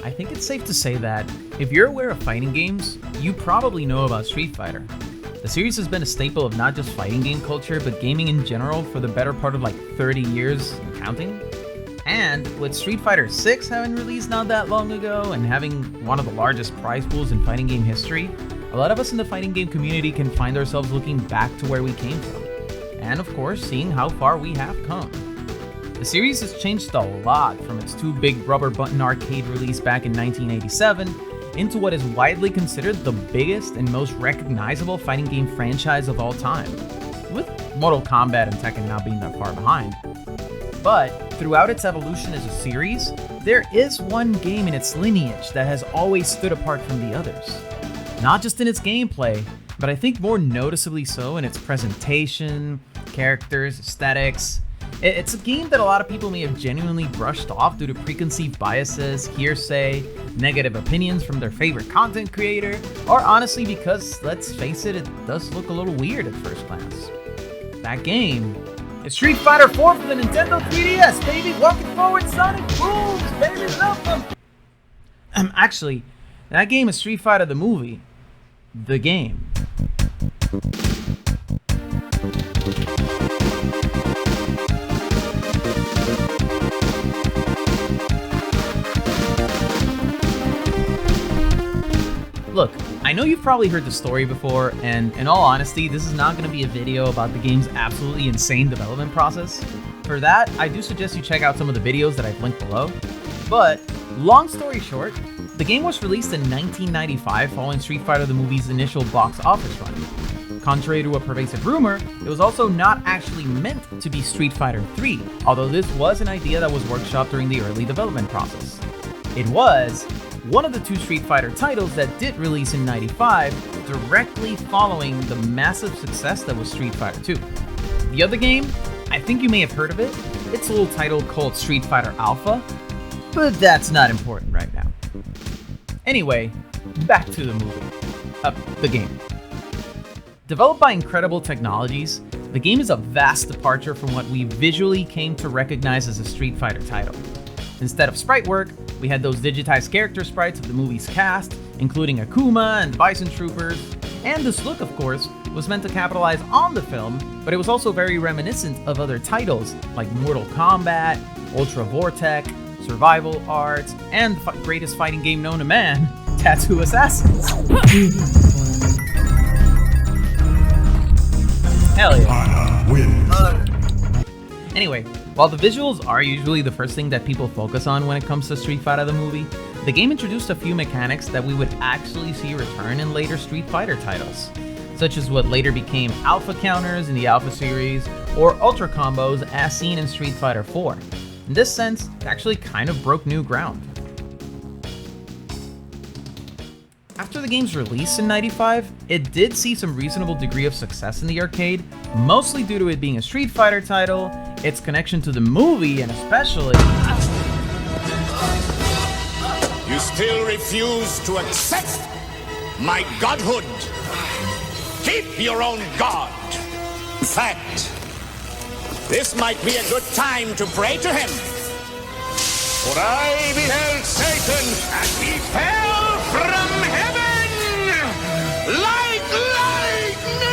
I think it's safe to say that if you're aware of fighting games, you probably know about Street Fighter. The series has been a staple of not just fighting game culture, but gaming in general for the better part of like 30 years and counting. And with Street Fighter 6 having released not that long ago and having one of the largest prize pools in fighting game history, a lot of us in the fighting game community can find ourselves looking back to where we came from. And of course, seeing how far we have come. The series has changed a lot from its two big rubber button arcade release back in 1987 into what is widely considered the biggest and most recognizable fighting game franchise of all time, with Mortal Kombat and Tekken not being that far behind. But throughout its evolution as a series, there is one game in its lineage that has always stood apart from the others. Not just in its gameplay, but I think more noticeably so in its presentation, characters, aesthetics. It's a game that a lot of people may have genuinely brushed off due to preconceived biases, hearsay, negative opinions from their favorite content creator, or honestly because, let's face it, it does look a little weird at first glance. That game is Street Fighter 4 for the Nintendo 3DS, baby! Walking forward, Sonic rules, baby, welcome! Actually, that game is Street Fighter the movie. The game. Look, I know you've probably heard the story before, and in all honesty, this is not going to be a video about the game's absolutely insane development process. For that, I do suggest you check out some of the videos that I've linked below. But, long story short, the game was released in 1995 following Street Fighter the movie's initial box office run. Contrary to a pervasive rumor, it was also not actually meant to be Street Fighter 3, although this was an idea that was workshopped during the early development process. It was one of the two Street Fighter titles that did release in '95, directly following the massive success that was Street Fighter 2. The other game, I think you may have heard of it. It's a little title called Street Fighter Alpha, but that's not important right now. Anyway, back to the movie. The game. Developed by incredible technologies, the game is a vast departure from what we visually came to recognize as a Street Fighter title. Instead of sprite work, we had those digitized character sprites of the movie's cast, including Akuma and Bison Troopers, and this look, of course, was meant to capitalize on the film, but it was also very reminiscent of other titles like Mortal Kombat, Ultra Vortec, Survival Arts, and the greatest fighting game known to man, Tattoo Assassins. Hell yeah. Anyway, while the visuals are usually the first thing that people focus on when it comes to Street Fighter the movie, the game introduced a few mechanics that we would actually see return in later Street Fighter titles, such as what later became Alpha counters in the Alpha series, or Ultra combos as seen in Street Fighter 4. In this sense, it actually kind of broke new ground. After the game's release in '95, it did see some reasonable degree of success in the arcade, mostly due to it being a Street Fighter title, its connection to the movie, and especially... You still refuse to accept my godhood. Keep your own god. In fact, this might be a good time to pray to him. For I beheld Satan, and he fell from heaven like lightning!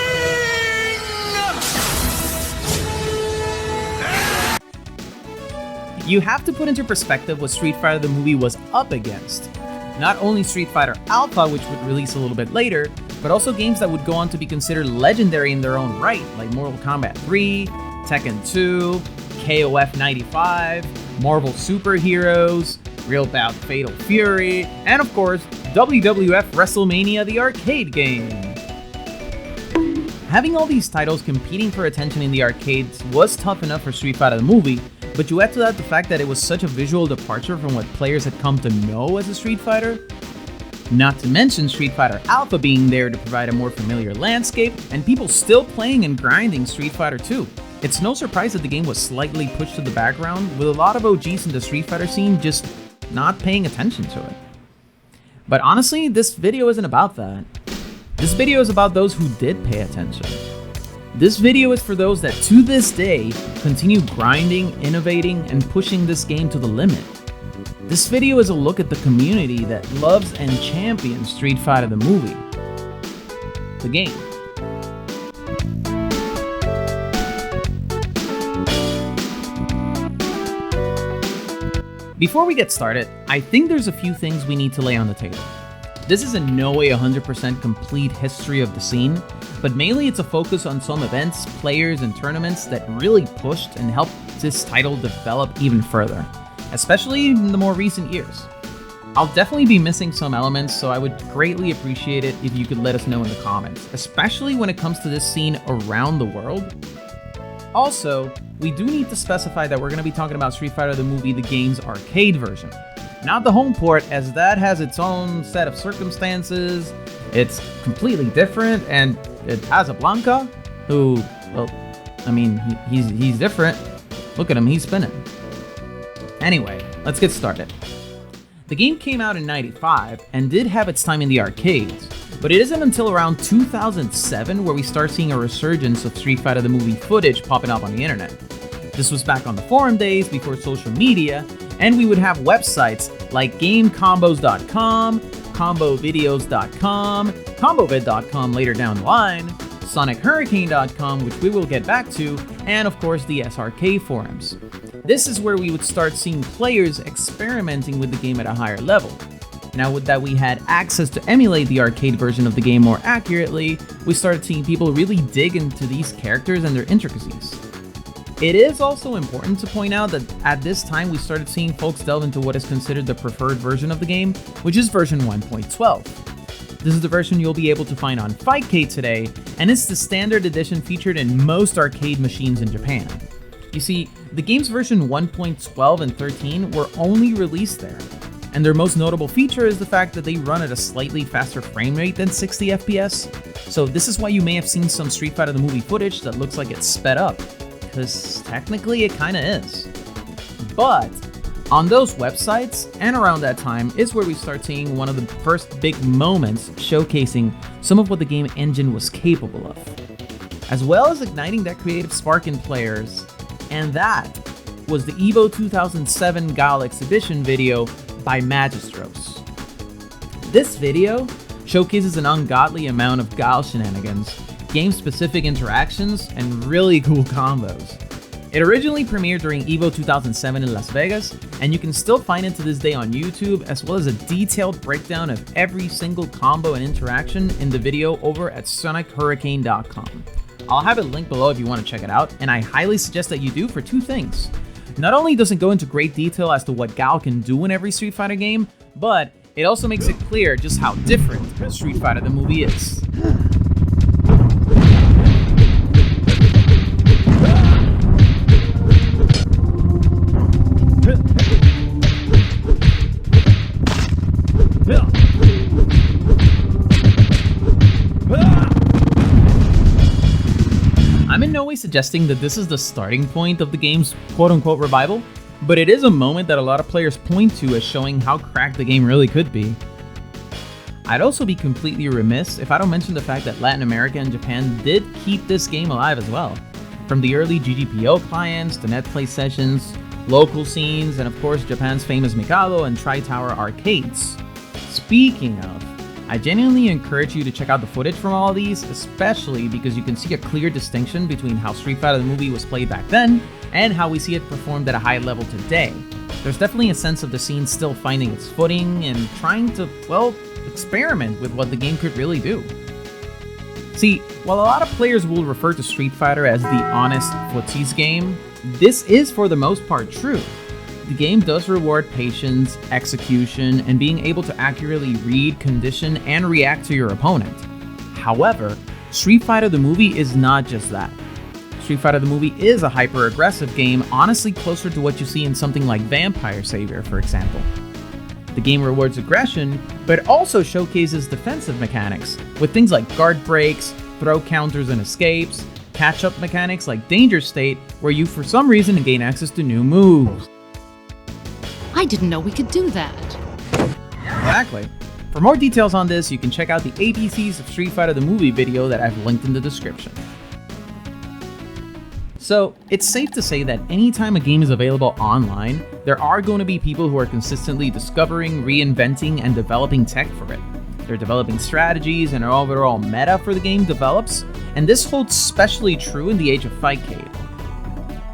You have to put into perspective what Street Fighter the movie was up against. Not only Street Fighter Alpha, which would release a little bit later, but also games that would go on to be considered legendary in their own right, like Mortal Kombat 3, Tekken 2, KOF 95, Marvel Super Heroes, Real Bout Fatal Fury, and of course, WWF WrestleMania the arcade game. Having all these titles competing for attention in the arcades was tough enough for Street Fighter the movie, but you add to that the fact that it was such a visual departure from what players had come to know as a Street Fighter. Not to mention Street Fighter Alpha being there to provide a more familiar landscape, and people still playing and grinding Street Fighter 2. It's no surprise that the game was slightly pushed to the background, with a lot of OGs in the Street Fighter scene just not paying attention to it. But honestly, this video isn't about that. This video is about those who did pay attention. This video is for those that to this day continue grinding, innovating, and pushing this game to the limit. This video is a look at the community that loves and champions Street Fighter the movie, the game. Before we get started, I think there's a few things we need to lay on the table. This is in no way 100% complete history of the scene, but mainly it's a focus on some events, players, and tournaments that really pushed and helped this title develop even further, especially in the more recent years. I'll definitely be missing some elements, so I would greatly appreciate it if you could let us know in the comments, especially when it comes to this scene around the world. Also, we do need to specify that we're going to be talking about Street Fighter the movie, the game's arcade version. Not the home port, as that has its own set of circumstances, it's completely different, and it has a Blanca, who, well, I mean, he's different. Look at him, he's spinning. Anyway, let's get started. The game came out in '95 and did have its time in the arcades, but it isn't until around 2007 where we start seeing a resurgence of Street Fighter the movie footage popping up on the internet. This was back on the forum days before social media, and we would have websites like GameCombos.com, ComboVideos.com, ComboVid.com later down the line, SonicHurricane.com, which we will get back to, and of course the SRK forums. This is where we would start seeing players experimenting with the game at a higher level. Now with that we had access to emulate the arcade version of the game more accurately, we started seeing people really dig into these characters and their intricacies. It is also important to point out that at this time we started seeing folks delve into what is considered the preferred version of the game, which is version 1.12. This is the version you'll be able to find on Fightcade today, and it's the standard edition featured in most arcade machines in Japan. You see, the game's version 1.12 and 13 were only released there, and their most notable feature is the fact that they run at a slightly faster frame rate than 60 FPS, so this is why you may have seen some Street Fighter the movie footage that looks like it's sped up, because technically it kinda is. But on those websites, and around that time, is where we start seeing one of the first big moments showcasing some of what the game engine was capable of, as well as igniting that creative spark in players, and that was the EVO 2007 GAL exhibition video by Magistros. This video showcases an ungodly amount of GAL shenanigans, game-specific interactions, and really cool combos. It originally premiered during EVO 2007 in Las Vegas, and you can still find it to this day on YouTube, as well as a detailed breakdown of every single combo and interaction in the video over at SonicHurricane.com. I'll have it linked below if you want to check it out, and I highly suggest that you do for two things. Not only does it go into great detail as to what GAL can do in every Street Fighter game, but it also makes it clear just how different Street Fighter the movie is. I'm in no way suggesting that this is the starting point of the game's quote-unquote revival, but it is a moment that a lot of players point to as showing how cracked the game really could be. I'd also be completely remiss if I don't mention the fact that Latin America and Japan did keep this game alive as well. From the early GGPO clients to netplay sessions, local scenes, and of course Japan's famous Mikado and Tri-Tower arcades. Speaking of, I genuinely encourage you to check out the footage from all of these, especially because you can see a clear distinction between how Street Fighter the movie was played back then and how we see it performed at a high level today. There's definitely a sense of the scene still finding its footing and trying to, well, experiment with what the game could really do. See, while a lot of players will refer to Street Fighter as the honest footsies game, this is for the most part true. The game does reward patience, execution, and being able to accurately read, condition, and react to your opponent. However, Street Fighter the movie is not just that. Street Fighter the movie is a hyper-aggressive game, honestly closer to what you see in something like Vampire Savior, for example. The game rewards aggression, but also showcases defensive mechanics, with things like guard breaks, throw counters and escapes, catch-up mechanics like Danger State, where you for some reason gain access to new moves. I didn't know we could do that. Exactly. For more details on this, you can check out the ABCs of Street Fighter the movie video that I've linked in the description. So it's safe to say that anytime a game is available online, there are going to be people who are consistently discovering, reinventing, and developing tech for it. They're developing strategies and an overall meta for the game develops, and this holds especially true in the age of Fightcade,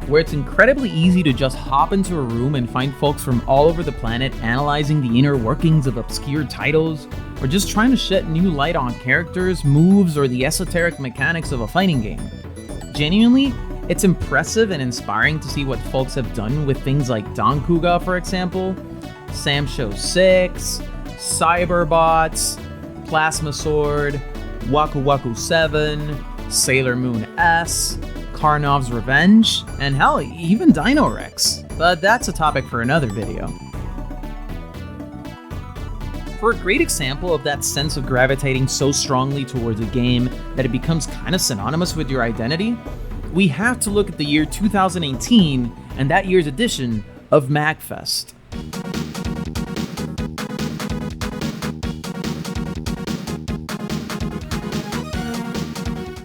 where it's incredibly easy to just hop into a room and find folks from all over the planet analyzing the inner workings of obscure titles, or just trying to shed new light on characters, moves, or the esoteric mechanics of a fighting game. Genuinely, it's impressive and inspiring to see what folks have done with things like Dankuga, for example, Sam Show 6, Cyberbots, Plasma Sword, Waku Waku 7, Sailor Moon S, Karnov's Revenge, and hell, even Dino Rex. But that's a topic for another video. For a great example of that sense of gravitating so strongly towards a game that it becomes kind of synonymous with your identity, we have to look at the year 2018 and that year's edition of MagFest.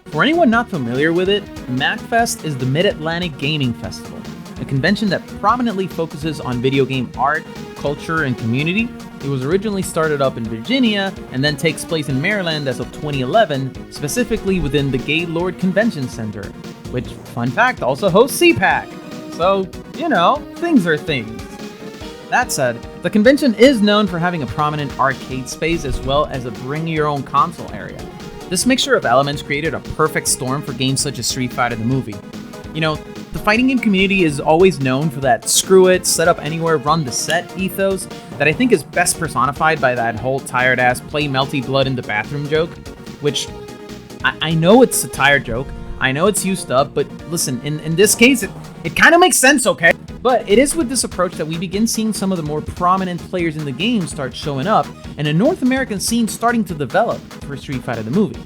For anyone not familiar with it, MagFest is the Mid-Atlantic Gaming Festival, a convention that prominently focuses on video game art, culture, and community. It was originally started up in Virginia and then takes place in Maryland as of 2011, specifically within the Gaylord Convention Center, which, fun fact, also hosts CPAC. So, you know, things are things. That said, the convention is known for having a prominent arcade space as well as a bring-your-own-console area. This mixture of elements created a perfect storm for games such as Street Fighter the movie. You know, the fighting game community is always known for that screw it, set up anywhere, run the set ethos that I think is best personified by that whole tired ass play melty blood in the bathroom joke, which I know it's a tired joke, I know it's used up, but listen, in this case, it kind of makes sense, okay? But it is with this approach that we begin seeing some of the more prominent players in the game start showing up, and a North American scene starting to develop for Street Fighter the movie.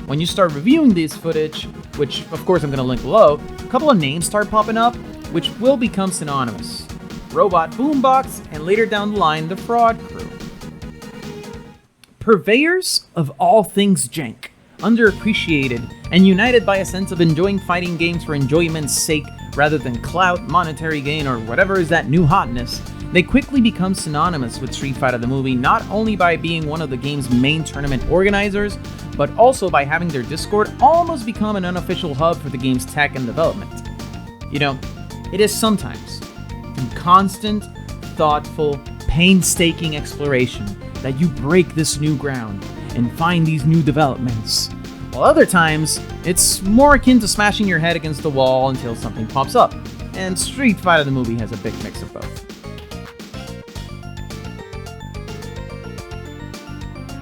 When you start reviewing this footage, which of course I'm going to link below, a couple of names start popping up, which will become synonymous. Robot Boombox, and later down the line, the Fraud Crew. Purveyors of all things jank, underappreciated, and united by a sense of enjoying fighting games for enjoyment's sake rather than clout, monetary gain, or whatever is that new hotness, they quickly become synonymous with Street Fighter the movie, not only by being one of the game's main tournament organizers, but also by having their Discord almost become an unofficial hub for the game's tech and development. You know, it is sometimes through constant, thoughtful, painstaking exploration that you break this new ground and find these new developments. While other times, it's more akin to smashing your head against the wall until something pops up. And Street Fighter the movie has a big mix of both.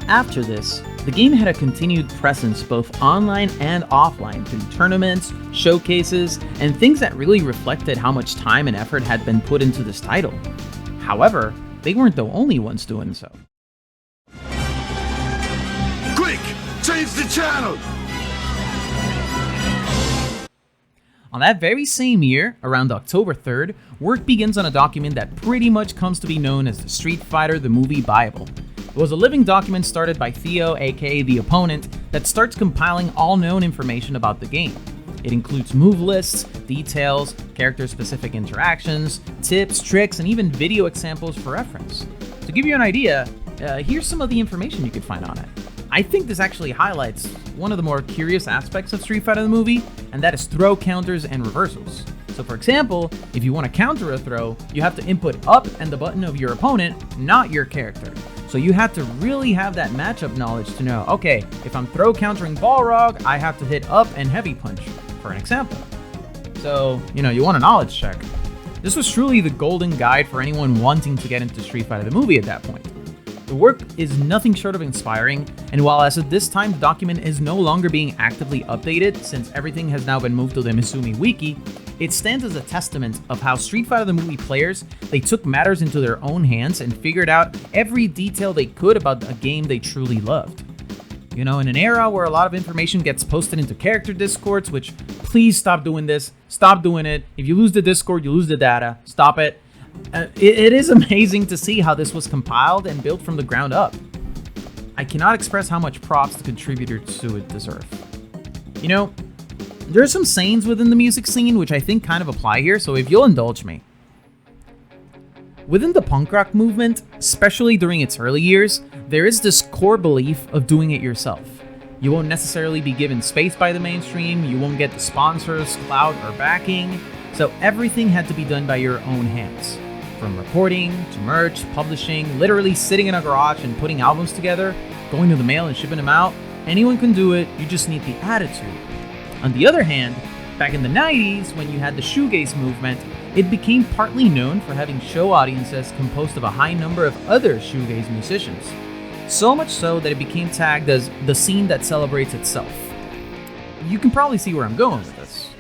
After this, the game had a continued presence both online and offline through tournaments, showcases, and things that really reflected how much time and effort had been put into this title. However, they weren't the only ones doing so. Quick! Change the channel! On that very same year, around October 3rd, work begins on a document that pretty much comes to be known as the Street Fighter the Movie Bible. It was a living document started by Theo, aka The Opponent, that starts compiling all known information about the game. It includes move lists, details, character-specific interactions, tips, tricks, and even video examples for reference. To give you an idea, here's some of the information you could find on it. I think this actually highlights one of the more curious aspects of Street Fighter the movie, and that is throw counters and reversals. So for example, if you want to counter a throw, you have to input up and the button of your opponent, not your character. So you have to really have that matchup knowledge to know, okay, if I'm throw countering Balrog, I have to hit up and heavy punch, for an example. So, you want a knowledge check. This was truly the golden guide for anyone wanting to get into Street Fighter the movie at that point. The work is nothing short of inspiring, and while as of this time the document is no longer being actively updated since everything has now been moved to the Misumi Wiki, it stands as a testament of how Street Fighter the movie players, they took matters into their own hands and figured out every detail they could about a game they truly loved. In an era where a lot of information gets posted into character discords, which please stop doing this, stop doing it. If you lose the Discord, you lose the data, stop it. It is amazing to see how this was compiled and built from the ground up. I cannot express how much props the contributors to it deserve. There are some sayings within the music scene which I think kind of apply here, so if you'll indulge me. Within the punk rock movement, especially during its early years, there is this core belief of doing it yourself. You won't necessarily be given space by the mainstream, you won't get the sponsors, clout, or backing, so everything had to be done by your own hands. From recording, to merch, publishing, literally sitting in a garage and putting albums together, going to the mail and shipping them out, anyone can do it, you just need the attitude. On the other hand, back in the 90s, when you had the shoegaze movement, it became partly known for having show audiences composed of a high number of other shoegaze musicians. So much so that it became tagged as the scene that celebrates itself. You can probably see where I'm going with this.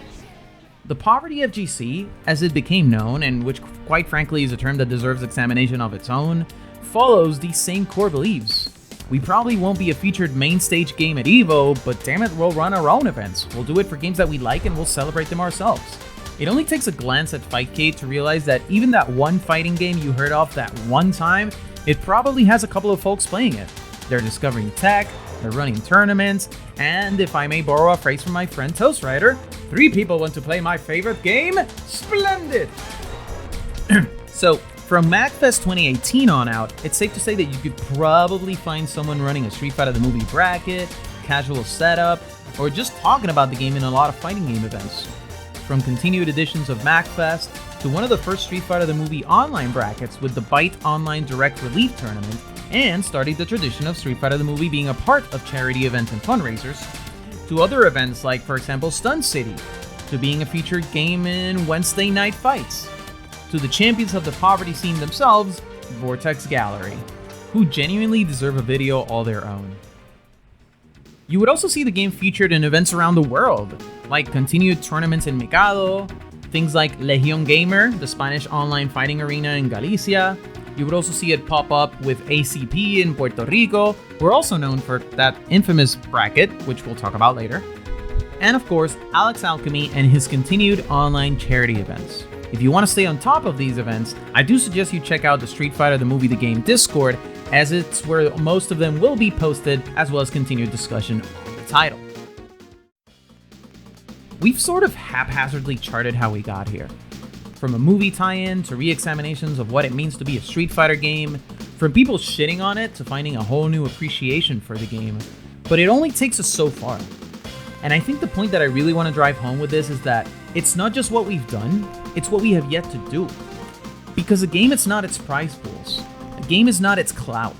The poverty FGC, as it became known, and which quite frankly is a term that deserves examination of its own, follows these same core beliefs. We probably won't be a featured main stage game at EVO, but damn it, we'll run our own events. We'll do it for games that we like and we'll celebrate them ourselves. It only takes a glance at Fightcade to realize that even that one fighting game you heard of that one time, it probably has a couple of folks playing it. They're discovering tech, they're running tournaments, and if I may borrow a phrase from my friend Toastrider, 3 people want to play my favorite game? Splendid! So, from MagFest 2018 on out, it's safe to say that you could probably find someone running a Street Fighter the Movie bracket, casual setup, or just talking about the game in a lot of fighting game events. From continued editions of MagFest to one of the first Street Fighter the Movie online brackets with the Byte Online Direct Relief Tournament, and starting the tradition of Street Fighter the Movie being a part of charity events and fundraisers, to other events like, for example, Stun City, to being a featured game in Wednesday Night Fights, to the champions of the poverty scene themselves, Vortex Gallery, who genuinely deserve a video all their own. You would also see the game featured in events around the world, like continued tournaments in Mikado, things like Legion Gamer, the Spanish online fighting arena in Galicia. You would also see it pop up with ACP in Puerto Rico, who are also known for that infamous bracket, which we'll talk about later. And of course, Alex Alchemy and his continued online charity events. If you want to stay on top of these events, I do suggest you check out the Street Fighter the Movie the Game Discord, as it's where most of them will be posted, as well as continued discussion on the title. We've sort of haphazardly charted how we got here. From a movie tie-in to re-examinations of what it means to be a Street Fighter game, from people shitting on it to finding a whole new appreciation for the game, but it only takes us so far. And I think the point that I really want to drive home with this is that it's not just what we've done, it's what we have yet to do. Because a game is not its prize pools. A game is not its clout.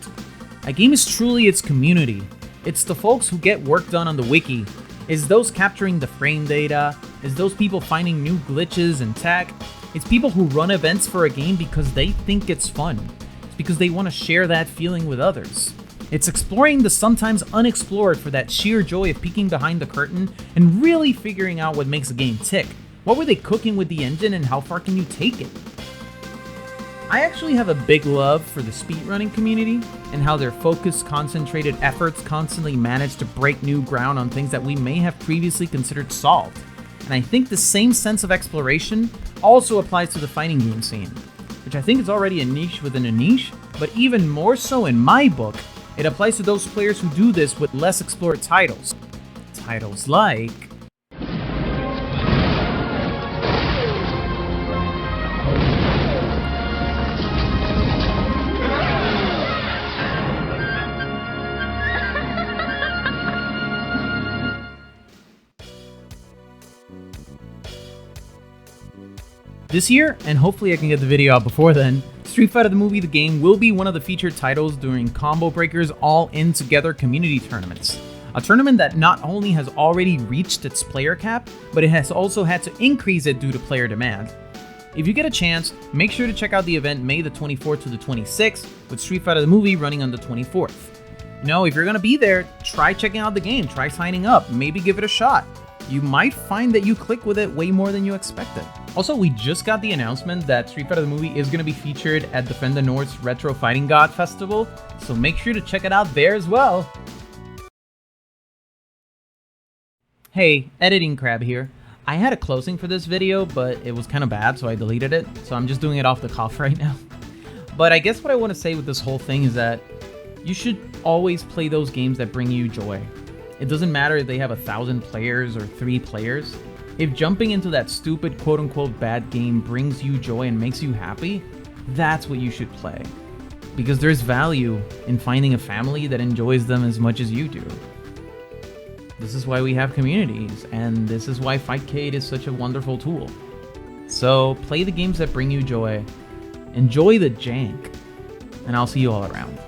A game is truly its community. It's the folks who get work done on the wiki. It's those capturing the frame data. It's those people finding new glitches and tech. It's people who run events for a game because they think it's fun. It's because they want to share that feeling with others. It's exploring the sometimes unexplored for that sheer joy of peeking behind the curtain and really figuring out what makes a game tick. What were they cooking with the engine and how far can you take it? I actually have a big love for the speedrunning community and how their focused, concentrated efforts constantly manage to break new ground on things that we may have previously considered solved. And I think the same sense of exploration also applies to the fighting game scene, which I think is already a niche within a niche, but even more so in my book, it applies to those players who do this with less explored titles. Titles like... This year, and hopefully I can get the video out before then, Street Fighter the Movie the Game will be one of the featured titles during Combo Breaker's All In Together community tournaments. A tournament that not only has already reached its player cap, but it has also had to increase it due to player demand. If you get a chance, make sure to check out the event May the 24th to the 26th, with Street Fighter the Movie running on the 24th. You know, if you're gonna be there, try checking out the game, try signing up, maybe give it a shot. You might find that you click with it way more than you expected. Also, we just got the announcement that Street Fighter the Movie is going to be featured at Defend the North's Retro Fighting God Festival, so make sure to check it out there as well. Hey, Editing Crab here. I had a closing for this video, but it was kind of bad, so I deleted it, so I'm just doing it off the cuff right now. But I guess what I want to say with this whole thing is that you should always play those games that bring you joy. It doesn't matter if they have 1,000 players or 3 players. If jumping into that stupid quote-unquote bad game brings you joy and makes you happy, that's what you should play. Because there's value in finding a family that enjoys them as much as you do. This is why we have communities, and this is why Fightcade is such a wonderful tool. So play the games that bring you joy, enjoy the jank, and I'll see you all around.